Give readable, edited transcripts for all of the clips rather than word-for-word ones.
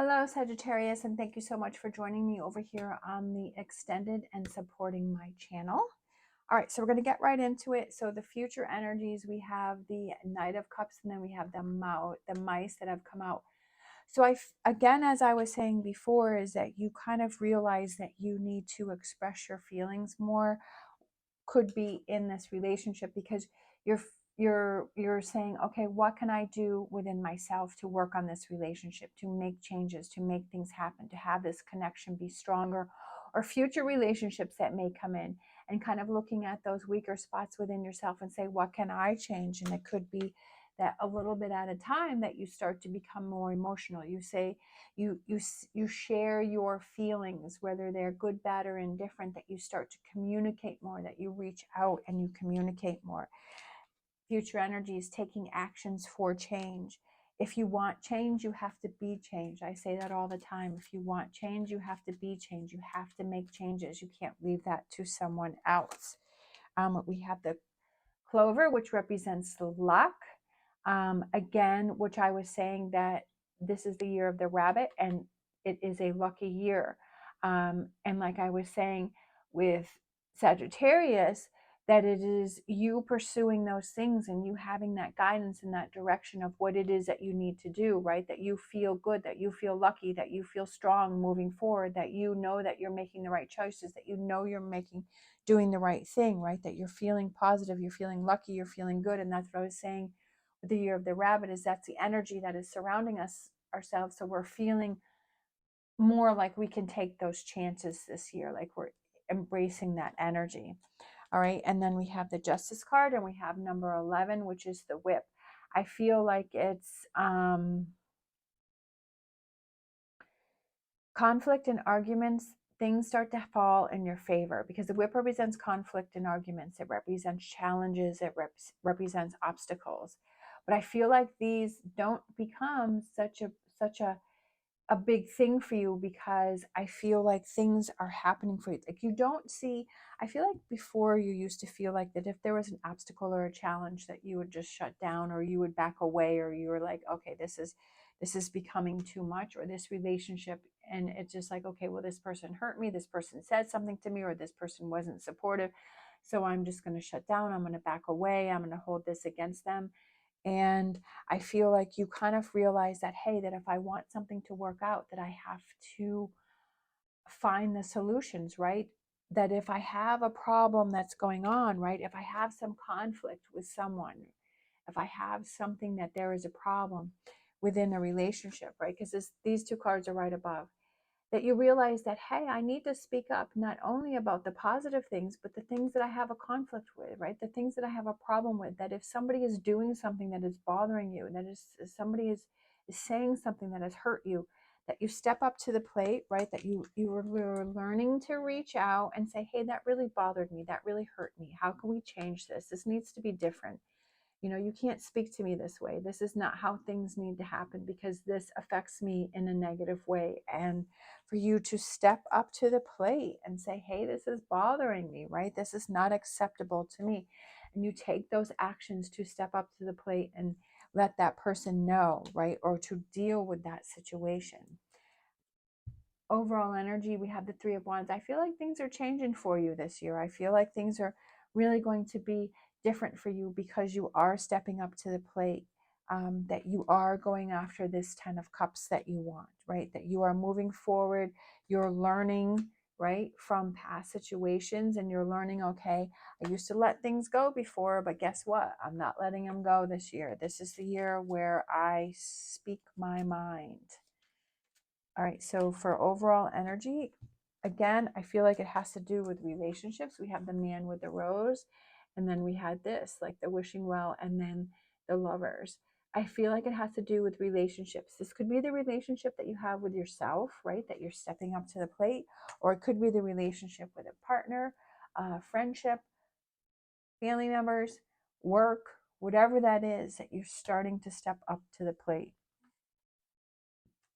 Hello, Sagittarius, and thank you so much for joining me over here on the extended and supporting my channel. All right, so we're going to get right into it. So the future energies, we have the Knight of Cups, and then we have the mice that have come out. So again, as I was saying before, is that you kind of realize that you need to express your feelings more, could be in this relationship, because you're saying, okay, what can I do within myself to work on this relationship, to make changes, to make things happen, to have this connection be stronger, or future relationships that may come in, and kind of looking at those weaker spots within yourself and say, what can I change? And it could be that a little bit at a time that you start to become more emotional. You say you share your feelings, whether they're good, bad, or indifferent, that you start to communicate more, that you reach out and you communicate more. Future energy is taking actions for change. If you want change, you have to be change. I say that all the time. If you want change, you have to be change. You have to make changes. You can't leave that to someone else. We have the Clover, which represents the luck. Again, which I was saying that this is the year of the rabbit, and it is a lucky year. And like I was saying with Sagittarius, that it is you pursuing those things and you having that guidance in that direction of what it is that you need to do, right? That you feel good, that you feel lucky, that you feel strong moving forward, that you know that you're making the right choices, that you know you're doing the right thing, right? That you're feeling positive, you're feeling lucky, you're feeling good. And that's what I was saying with the year of the rabbit, is that's the energy that is surrounding us ourselves. So we're feeling more like we can take those chances this year, like we're embracing that energy. All right. And then we have the Justice card, and we have number 11, which is the Whip. I feel like it's conflict and arguments. Things start to fall in your favor, because the Whip represents conflict and arguments. It represents challenges. It represents obstacles. But I feel like these don't become such a big thing for you, because I feel like things are happening for you. Like you don't see, I feel like before you used to feel like that if there was an obstacle or a challenge, that you would just shut down, or you would back away, or you were like, okay, this is becoming too much, or this relationship, and it's just like, okay, well, this person hurt me, this person said something to me, or this person wasn't supportive, so I'm just going to shut down, I'm going to back away, I'm going to hold this against them. And I feel like you kind of realize that, hey, that if I want something to work out, that I have to find the solutions, right? That if I have a problem that's going on, right? If I have some conflict with someone, if I have something that there is a problem within a relationship, right? Because these two cards are right above, that you realize that, hey, I need to speak up not only about the positive things, but the things that I have a conflict with, right? The things that I have a problem with, that if somebody is doing something that is bothering you, that is somebody is saying something that has hurt you, that you step up to the plate, right? That you're learning to reach out and say, hey, that really bothered me. That really hurt me. How can we change this? This needs to be different. You can't speak to me this way. This is not how things need to happen, because this affects me in a negative way. And for you to step up to the plate and say, hey, this is bothering me, right? This is not acceptable to me. And you take those actions to step up to the plate and let that person know, right? Or to deal with that situation. Overall energy, we have the Three of Wands. I feel like things are changing for you this year. I feel like things are really going to be different for you, because you are stepping up to the plate, that you are going after this 10 of Cups that you want, right? That you are moving forward, you're learning, right, from past situations, and you're learning, okay, I used to let things go before, but guess what? I'm not letting them go this year. This is the year where I speak my mind. All right, so for overall energy, again, I feel like it has to do with relationships. We have the Man with the Rose, and then we had this, like the Wishing Well, and then the Lovers. I feel like it has to do with relationships. This could be the relationship that you have with yourself, right? That you're stepping up to the plate, or it could be the relationship with a partner, friendship, family members, work, whatever that is, that you're starting to step up to the plate.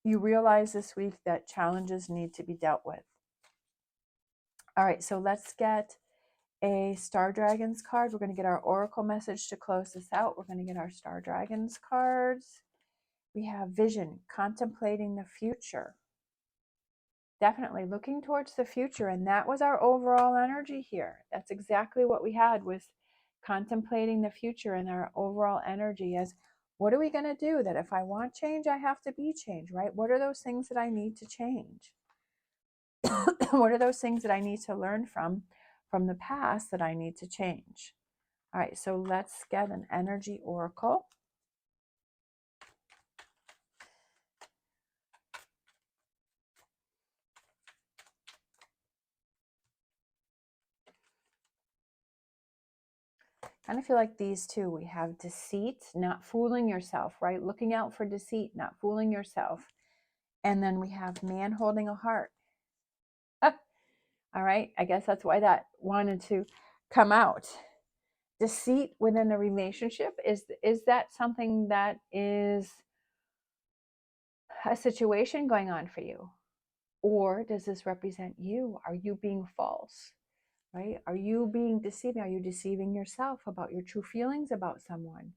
You realize this week that challenges need to be dealt with. All right, so let's get a Star Dragons card. We're going to get our Oracle message to close this out. We're going to get our Star Dragons cards. We have vision, contemplating the future. Definitely looking towards the future. And that was our overall energy here. That's exactly what we had, was contemplating the future and our overall energy as, what are we going to do that if I want change, I have to be changed, right? What are those things that I need to change? What are those things that I need to learn from the past that I need to change? All right, so let's get an energy oracle. Kind of feel like these two. We have deceit, not fooling yourself, right? Looking out for deceit, not fooling yourself. And then we have man holding a heart. All right, I guess that's why that wanted to come out. Deceit within a relationship, is that something that is a situation going on for you? Or does this represent you? Are you being false? Right? Are you being deceiving? Are you deceiving yourself about your true feelings about someone?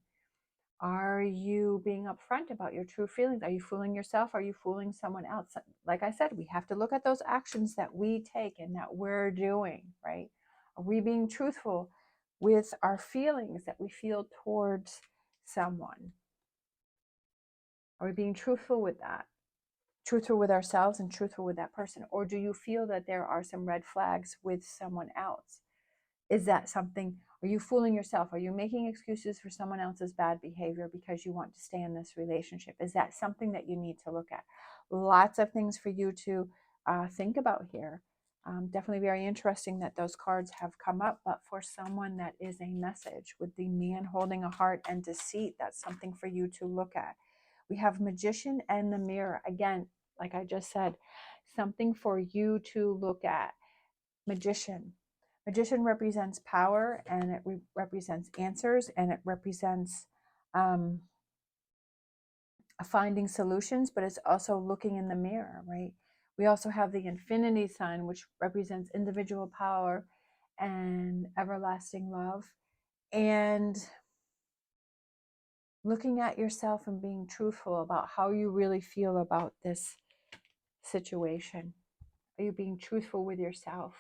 Are you being upfront about your true feelings? Are you fooling yourself? Are you fooling someone else? Like I said, we have to look at those actions that we take and that we're doing, right? Are we being truthful with our feelings that we feel towards someone? Are we being truthful with that? Truthful with ourselves and truthful with that person? Or do you feel that there are some red flags with someone else? Is that something, are you fooling yourself? Are you making excuses for someone else's bad behavior because you want to stay in this relationship? Is that something that you need to look at? Lots of things for you to think about here. Definitely very interesting that those cards have come up, but for someone, that is a message with the man holding a heart and deceit. That's something for you to look at. We have magician and the mirror. Again, like I just said, something for you to look at. Magician. Magician represents power, and it represents answers, and it represents finding solutions, but it's also looking in the mirror, right? We also have the infinity sign, which represents individual power and everlasting love. And looking at yourself and being truthful about how you really feel about this situation. Are you being truthful with yourself?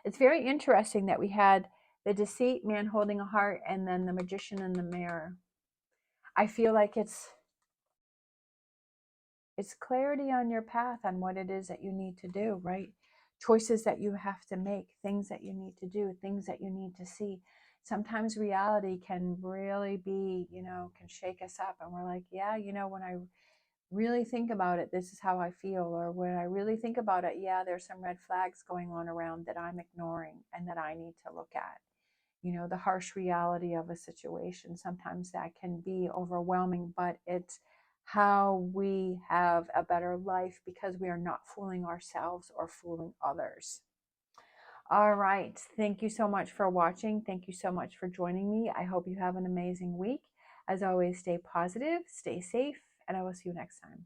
It's very interesting that we had the deceit, man holding a heart, and then the magician in the mirror. I feel like it's clarity on your path on what it is that you need to do, right? Choices that you have to make, things that you need to do, things that you need to see. Sometimes reality can really be, can shake us up, and we're like, yeah, when I really think about it, this is how I feel. Or when I really think about it, yeah, there's some red flags going on around that I'm ignoring and that I need to look at. The harsh reality of a situation, sometimes that can be overwhelming, but it's how we have a better life because we are not fooling ourselves or fooling others. All right. Thank you so much for watching. Thank you so much for joining me. I hope you have an amazing week. As always, stay positive, stay safe, and I will see you next time.